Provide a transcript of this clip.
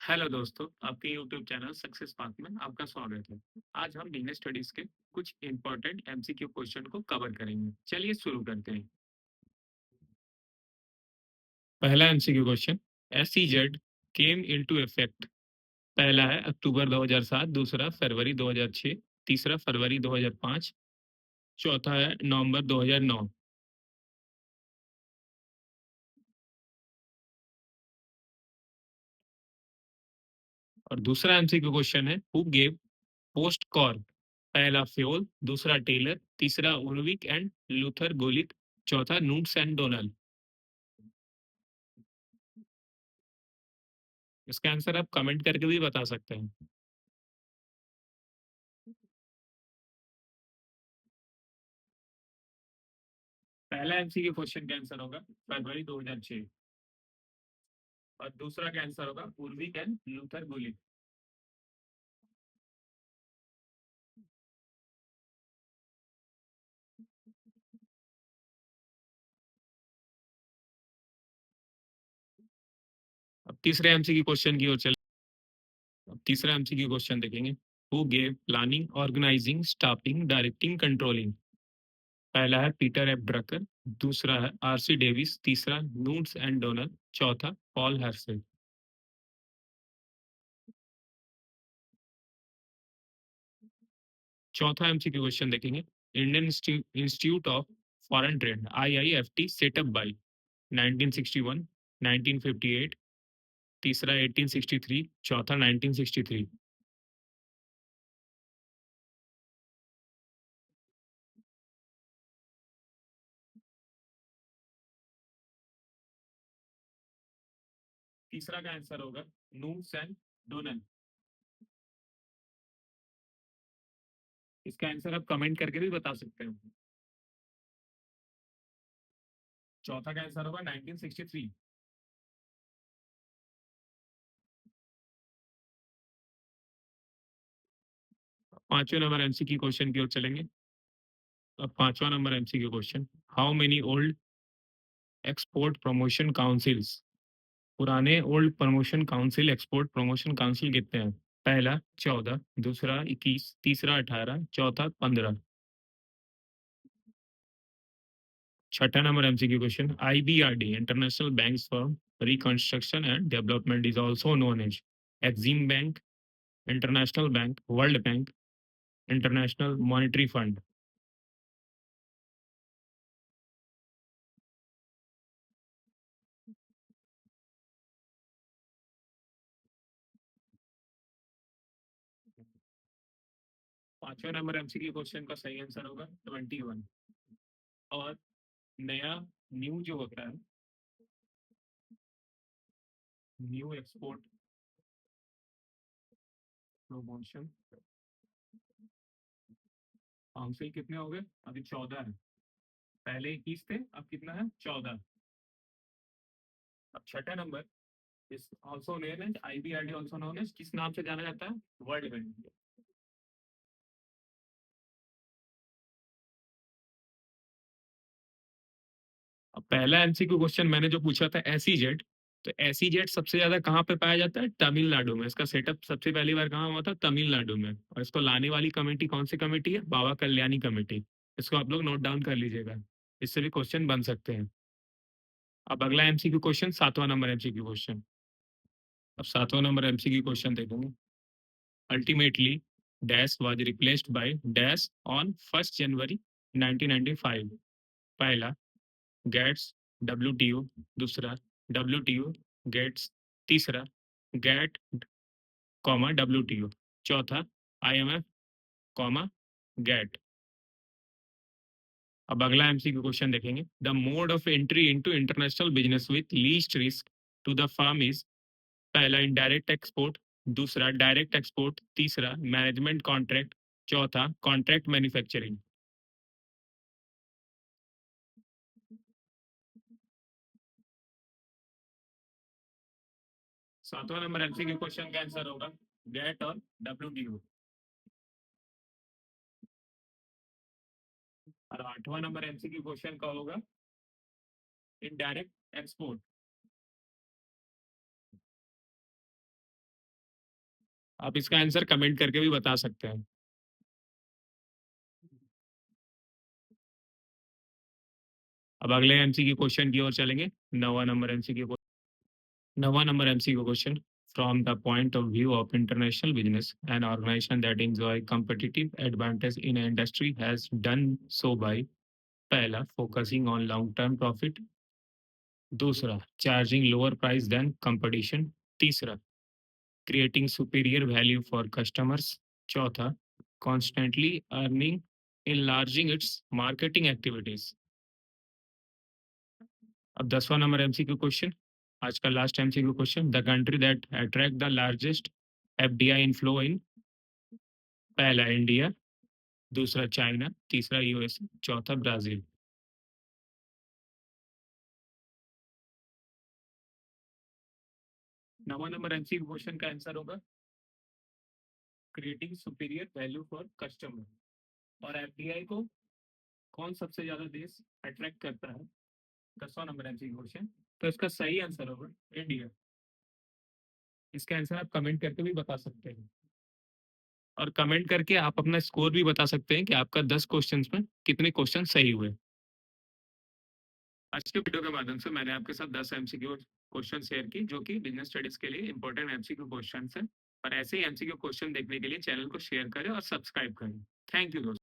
Hello दोस्तों, आपके YouTube channel success path में आपका स्वागत है। आज हम बिजनेस स्टडीज के कुछ इंपॉर्टेंट एमसीक्यू क्वेश्चन को कवर करेंगे। चलिए शुरू करते हैं। पहला MCQ question, SEZ came into effect. पहला है अक्टूबर 2007, दूसरा फरवरी 2006, तीसरा फरवरी 2005, चौथा है नवंबर 2009। और दूसरा एमसीक्यू क्वेश्चन है, हु गेव पोस्ट कॉर्प। पहला फ्योल, दूसरा टेलर, तीसरा उर्विक एंड लूथर गोलिक, चौथा नूट्स एंड डोनाल्ड। इसका आंसर आप कमेंट करके भी बता सकते हैं। पहला एमसीक्यू क्वेश्चन का आंसर होगा फरवरी 2006 और दूसरा का आंसर होगा उर्विक एंड लूथर गुलिक। अब तीसरे एमसीक्यू क्वेश्चन की ओर चले। अब तीसरा एमसीक्यू क्वेश्चन देखेंगे, who gave planning, organising, staffing, directing, controlling. पहला है पीटर एफ ड्रकर, दूसरा है आरसी डेविस, तीसरा नूट्स एंड डोनल, चौथा पॉल हर्सेल। चौथा एमसीक्यू क्वेश्चन देखेंगे, Indian Institute of Foreign Trade IIFT setup by 1961, 1958, तीसरा 1863, चौथा 1963। तीसरा का आंसर होगा नूट्स एंड डोनल। इसका आंसर आप कमेंट करके भी बता सकते हो। चौथा का आंसर होगा 1963। पांचवें नंबर एमसीक्यू क्वेश्चन की ओर चलेंगे। अब पांचवा number MCQ question, how many old export promotion councils. पुराने old promotion council, export promotion council कितने हैं। पहला 14, दूसरा 21, तीसरा 18, चौथा 15। छठा नंबर MCQ question, IBRD International Bank for Reconstruction and Development is also known as EXIM bank, International Bank, World Bank, International Monetary Fund. पांचवें नंबर एमसीक्यू क्वेश्चन का सही आंसर होगा 21। और नया न्यू जो होता है, न्यू एक्सपोर्ट प्रमोशन काउंसिल कितने हो गए, अभी 14 है। पहले 21 थे, अब कितना है, 14। अब छठा नंबर is also known as IBRD, also known as किस नाम से जाना जाता है, वर्ल्ड बैंक। अब पहला एमसीक्यू क्वेश्चन मैंने जो पूछा था एसीजेड, तो एसीजेड सबसे ज्यादा कहाँ पे पाया जाता है, तमिलनाडु में। इसका सेटअप सबसे पहली बार कहाँ हुआ था, तमिलनाडु में। और इसको लाने वाली कमेटी कौन सी कमेटी है, बाबा कल्याणी कमेटी। इसको आप लोग नोट डाउन कर लीजिएगा, इससे भी क्वेश्चन बन सकते हैं। अब अगला एमसीक्यू क्वेश्चन, सातवां नंबर एमसीक्यू क्वेश्चन। अब सातवां नंबर एमसीक्यू क्वेश्चन देखेंगे, ultimately dash was replaced by dash on 1 January 1995। पहला गेट्स डब्ल्यूटीओ, दूसरा डब्ल्यूटीओ गेट्स, तीसरा गेट कॉमा डब्ल्यूटीओ, चौथा आईएमएफ कॉमा गेट। अब अगला एमसीक्यू क्वेश्चन देखेंगे, the mode of entry into international business with least risk to the firm is. पहला इनडायरेक्ट एक्सपोर्ट, दूसरा डायरेक्ट एक्सपोर्ट, तीसरा मैनेजमेंट कॉन्ट्रैक्ट, चौथा कॉन्ट्रैक्ट मैन्युफैक्चरिंग। सातवां नंबर एमसीक्यू क्वेश्चन का आंसर होगा गेट और डब्ल्यूटीओ। और आठवां नंबर एमसीक्यू क्वेश्चन का होगा इनडायरेक्ट एक्सपोर्ट। आप इसका आंसर कमेंट करके भी बता सकते हैं। अब अगले एमसीक्यू क्वेश्चन की ओर चलेंगे। नवा नंबर एमसीक्यू नवा number MCQ question. From the point of view of international business, an organization that enjoy competitive advantage in an industry has done so by पहला focusing on long-term profit, दूसरा charging lower price than competition, तीसरा creating superior value for customers, चौथा constantly earning, enlarging its marketing activities। अब 10वां number MCQ question, आज का last MCQ question. The country that attract the largest FDI inflow in, पहला India, दूसरा China, तीसरा US, चौथा Brazil. नवा नंबर एमसीक्यू क्वेश्चन का आंसर होगा creating superior value for customer. और एफडीआई को कौन सबसे ज्यादा देश अट्रैक्ट करता है, 10वां नंबर एमसीक्यू क्वेश्चन। तो इसका सही आंसर होगा इंडिया। इसका आंसर आप कमेंट करके भी बता सकते हैं, और कमेंट करके आप अपना स्कोर भी बता सकते हैं कि आपका 10 क्वेश्चंस में कितने क्वेश्चन सही हुए। आज के वीडियो के माध्यम से मैंने आपके साथ 10 एमसीक्यू क्वेश्चन शेयर की, जो कि बिजनेस स्टडीज के लिए इंपॉर्टेंट एमसीक्यू क्वेश्चन हैं। और ऐसे ही एमसीक्यू क्वेश्चन देखने के लिए चैनल को शेयर करें और सब्सक्राइब करें। थैंक यू दोस्तों।